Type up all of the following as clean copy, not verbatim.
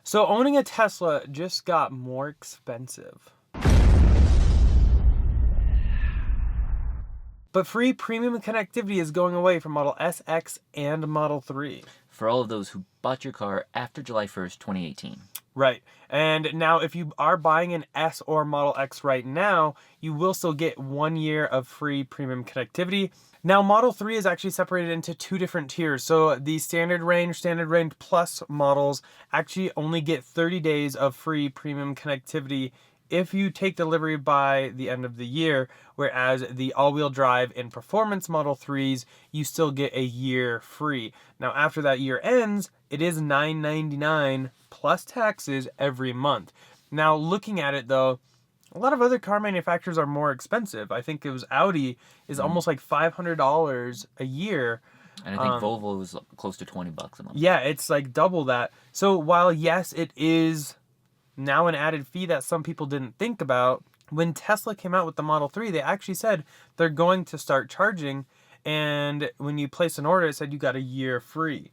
So owning a Tesla just got more expensive. But free premium connectivity is going away for Model S, X, and Model 3. For all of those who bought your car after July 1st, 2018. Right. And now if you are buying an S or Model X right now, you will still get 1 year of free premium connectivity. Now Model 3 is actually separated into two different tiers. So the standard range plus models actually only get 30 days of free premium connectivity if you take delivery by the end of the year, whereas the all-wheel drive and performance Model 3s, you still get a year free. Now after that year ends, it is $9.99 plus taxes every month. Now looking at it though, a lot of other car manufacturers are more expensive. I think it was Audi is almost like $500 a year. And I think Volvo was close to $20 a month. Yeah, it's like double that. So while yes, it is now an added fee that some people didn't think about, when Tesla came out with the Model 3, they actually said they're going to start charging, and when you place an order, it said you got a year free.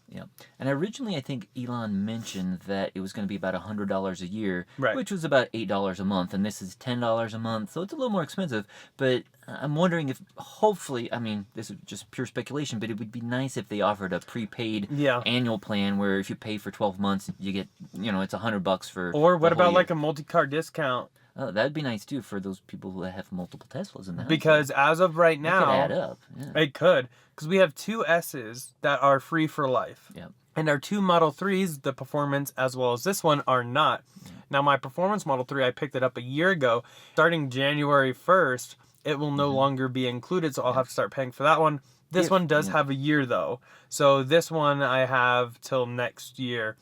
Yeah. And originally, I think Elon mentioned that it was going to be about $100 a year, Right. which was about $8 a month. And this is $10 a month, so it's a little more expensive. But I'm wondering if, hopefully, I mean, this is just pure speculation, but it would be nice if they offered a prepaid annual plan where if you pay for 12 months, you get, it's $100 for. Or what about year. like a multi-car discount? That'd be nice too for those people who have multiple Teslas in the house. Because as of right now, it could add up. Yeah. It could, because we have two S's that are free for life. Yeah. And our two Model 3s, the performance as well as this one, are not. Yeah. Now my performance Model 3, I picked it up a year ago. Starting January 1st, it will no longer be included, so I'll have to start paying for that one. This one does have a year though. So this one I have till next year.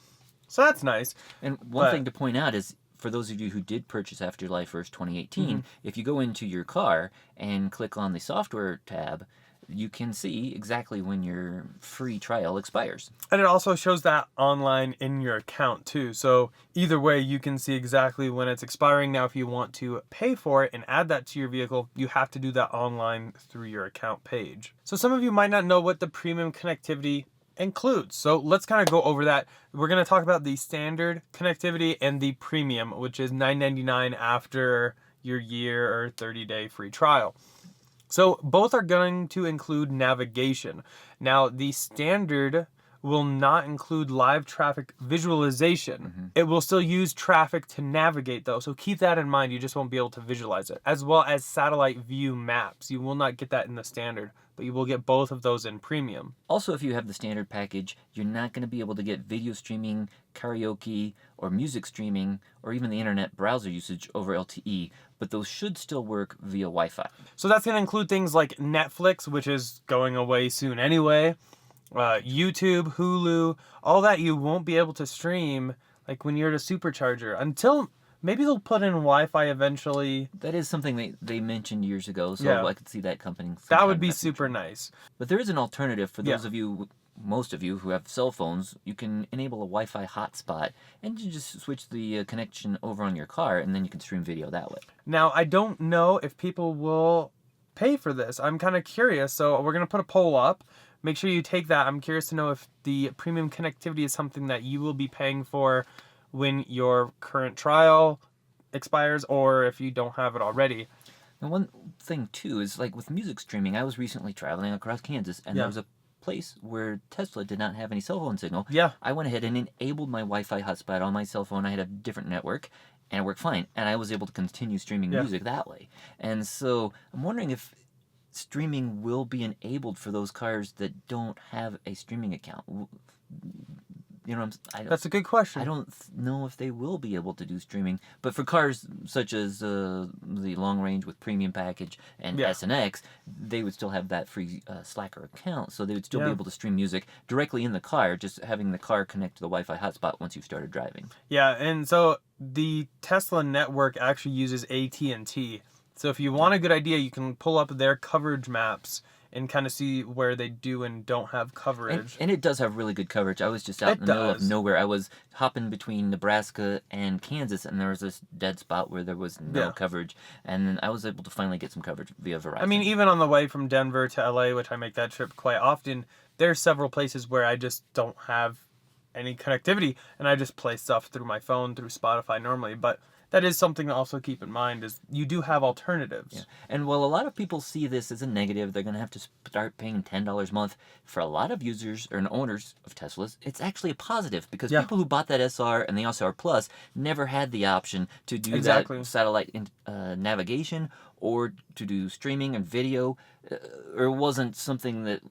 So that's nice. And one thing to point out is, for those of you who did purchase after July 1st, 2018, if you go into your car and click on the software tab, you can see exactly when your free trial expires. And it also shows that online in your account too. So either way, you can see exactly when it's expiring. Now, if you want to pay for it and add that to your vehicle, you have to do that online through your account page. So some of you might not know what the premium connectivity includes. So let's kind of go over that. We're going to talk about the standard connectivity and the premium, which is $9.99 after your year or 30-day free trial. So both are going to include navigation. Now the standard will not include live traffic visualization. It will still use traffic to navigate though, so keep that in mind. You just won't be able to visualize it. As well as satellite view maps. You will not get that in the standard, but you will get both of those in premium. Also, if you have the standard package, you're not going to be able to get video streaming, karaoke, or music streaming, or even the internet browser usage over LTE, but those should still work via Wi-Fi. So that's going to include things like Netflix, which is going away soon anyway, YouTube, Hulu, all that you won't be able to stream like when you're at a supercharger until maybe they'll put in Wi-Fi eventually. That is something they mentioned years ago, so I could see that coming. That would be super nice. But there is an alternative for those of you, most of you who have cell phones. You can enable a Wi-Fi hotspot and you just switch the connection over on your car, and then you can stream video that way. Now, I don't know if people will pay for this. I'm kind of curious, so we're going to put a poll up. Make sure you take that. I'm curious to know if the premium connectivity is something that you will be paying for when your current trial expires, or if you don't have it already. And one thing too is, like with music streaming, I was recently traveling across Kansas, and there was a place where Tesla did not have any cell phone signal. Yeah. I went ahead and enabled my Wi-Fi hotspot on my cell phone. I had a different network, and it worked fine. And I was able to continue streaming music that way. And so I'm wondering if streaming will be enabled for those cars that don't have a streaming account. That's a good question. I don't know if they will be able to do streaming, but for cars such as the long range with premium package and S and X, they would still have that free Slacker account, so they would still be able to stream music directly in the car, just having the car connect to the Wi-Fi hotspot once you've started driving. Yeah, and so the Tesla network actually uses AT&T. So if you want a good idea, you can pull up their coverage maps and kind of see where they do and don't have coverage. And it does have really good coverage. I was just out in the middle of nowhere. I was hopping between Nebraska and Kansas, and there was this dead spot where there was no coverage. And then I was able to finally get some coverage via Verizon. I mean, even on the way from Denver to LA, which I make that trip quite often, there's several places where I just don't have any connectivity, and I just play stuff through my phone, through Spotify normally. But that is something to also keep in mind, is you do have alternatives. Yeah. And while a lot of people see this as a negative, they're going to have to start paying $10 a month. For a lot of users or owners of Teslas, it's actually a positive, because people who bought that SR and the SR Plus never had the option to do that satellite navigation or to do streaming and video, or it wasn't something that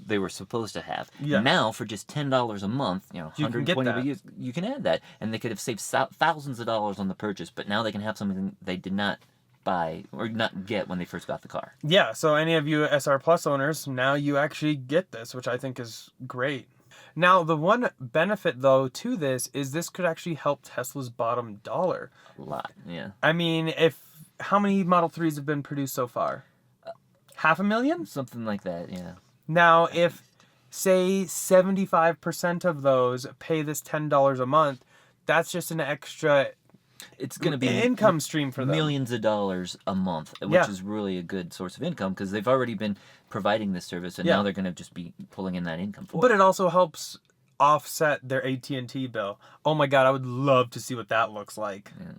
they were supposed to have. Yeah. Now, for just $10 a month, you 120 videos, you can add that, and they could have saved thousands of dollars on the purchase. But now they can have something they did not buy or not get when they first got the car. Yeah. So any of you SR Plus owners, now you actually get this, which I think is great. Now, the one benefit, though, to this is this could actually help Tesla's bottom dollar. A lot, yeah. I mean, how many Model 3s have been produced so far? 500,000? Something like that, yeah. Now, if, say, 75% of those pay this $10 a month, that's just an extra it's going to be income stream for them. Millions of dollars a month, which is really a good source of income, because they've already been providing this service, and now they're going to just be pulling in that income for it. But it also helps offset their AT&T bill. Oh my God, I would love to see what that looks like. Yeah.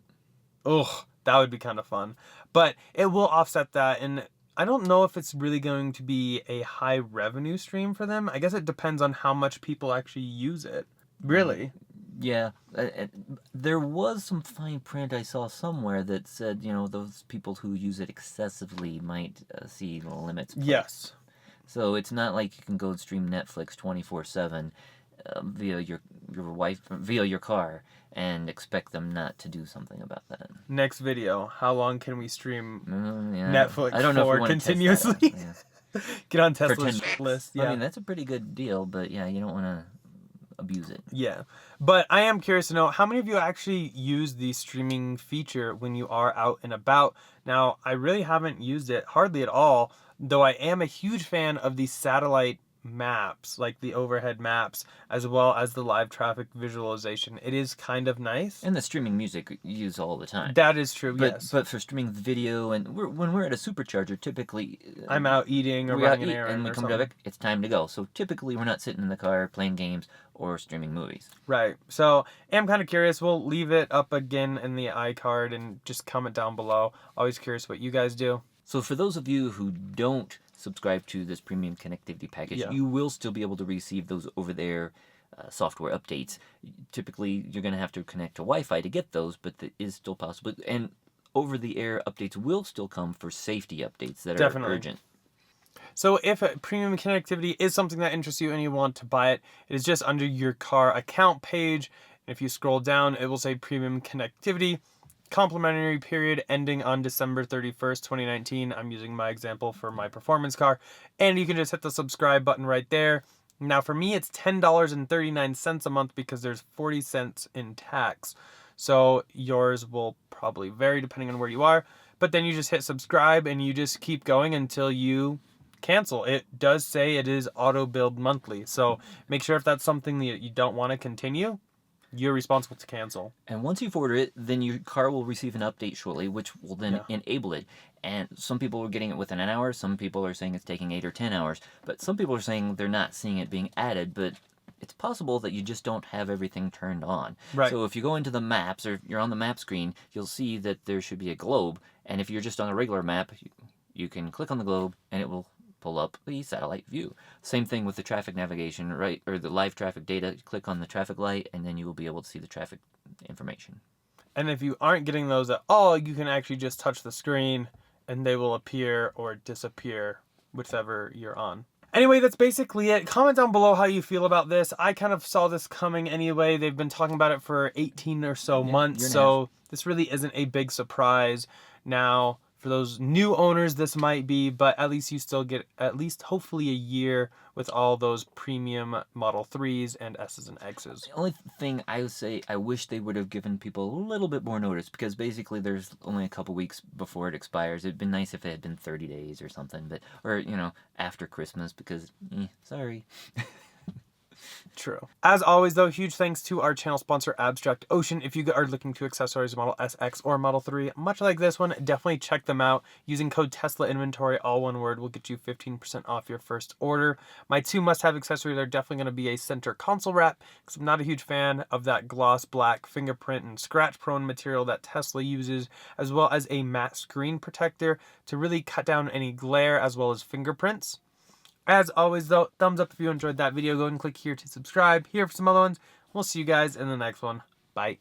Ugh, that would be kind of fun. But it will offset that, and I don't know if it's really going to be a high revenue stream for them. I guess it depends on how much people actually use it. Really. Yeah. There was some fine print I saw somewhere that said, those people who use it excessively might see the limits. Yes. So it's not like you can go and stream Netflix 24/7 via your wife, via your car, and expect them not to do something about that. Next video, how long can we stream Netflix I don't know for continuously? Get on Tesla's list. Yeah. I mean, that's a pretty good deal, but yeah, you don't want to abuse it. Yeah. But I am curious to know, how many of you actually use the streaming feature when you are out and about? Now, I really haven't used it hardly at all, though I am a huge fan of the satellite maps, like the overhead maps, as well as the live traffic visualization. It is kind of nice. And the streaming music you use all the time. That is true, yes. But for streaming video, and when we're at a supercharger, typically I'm out eating or running an errand, and we come back, it's time to go. So typically we're not sitting in the car playing games or streaming movies. Right. So I'm kind of curious. We'll leave it up again in the iCard, and just comment down below. Always curious what you guys do. So for those of you who don't subscribe to this premium connectivity package, you will still be able to receive those over-the-air software updates. Typically, you're going to have to connect to Wi-Fi to get those, but that is still possible. And over-the-air updates will still come for safety updates that are urgent. So if premium connectivity is something that interests you and you want to buy it, it is just under your car account page. And if you scroll down, it will say premium connectivity. Complimentary period ending on December 31st, 2019. I'm using my example for my performance car. And you can just hit the subscribe button right there. Now for me, it's $10.39 a month because there's 40 cents in tax. So yours will probably vary depending on where you are. But then you just hit subscribe and you just keep going until you cancel. It does say it is auto billed monthly. So make sure if that's something that you don't want to continue, you're responsible to cancel. And once you've ordered it, then your car will receive an update shortly, which will then enable it. And some people are getting it within an hour. Some people are saying it's taking 8 or 10 hours. But some people are saying they're not seeing it being added. But it's possible that you just don't have everything turned on. Right. So if you go into the maps, or you're on the map screen, you'll see that there should be a globe. And if you're just on a regular map, you can click on the globe and it will pull up the satellite view. Same thing with the traffic navigation, right? Or the live traffic data. Click on the traffic light and then you will be able to see the traffic information. And if you aren't getting those at all, you can actually just touch the screen and they will appear or disappear, whichever you're on. Anyway, that's basically it. Comment down below how you feel about this. I kind of saw this coming anyway. They've been talking about it for 18 or so months, so this really isn't a big surprise. Now, for those new owners, this might be, but at least you still get at least hopefully a year with all those premium Model 3s and S's and X's. The only thing I would say, I wish they would have given people a little bit more notice, because basically there's only a couple weeks before it expires. It'd been nice if it had been 30 days or something, but, or, after Christmas, because, sorry. True. As always, though, huge thanks to our channel sponsor, Abstract Ocean. If you are looking to accessorize Model SX or Model 3, much like this one, definitely check them out. Using code Tesla Inventory, all one word, will get you 15% off your first order. My two must-have accessories are definitely going to be a center console wrap, because I'm not a huge fan of that gloss black fingerprint and scratch-prone material that Tesla uses, as well as a matte screen protector to really cut down any glare as well as fingerprints. As always, though, thumbs up if you enjoyed that video. Go and click here to subscribe. Here for some other ones. We'll see you guys in the next one. Bye.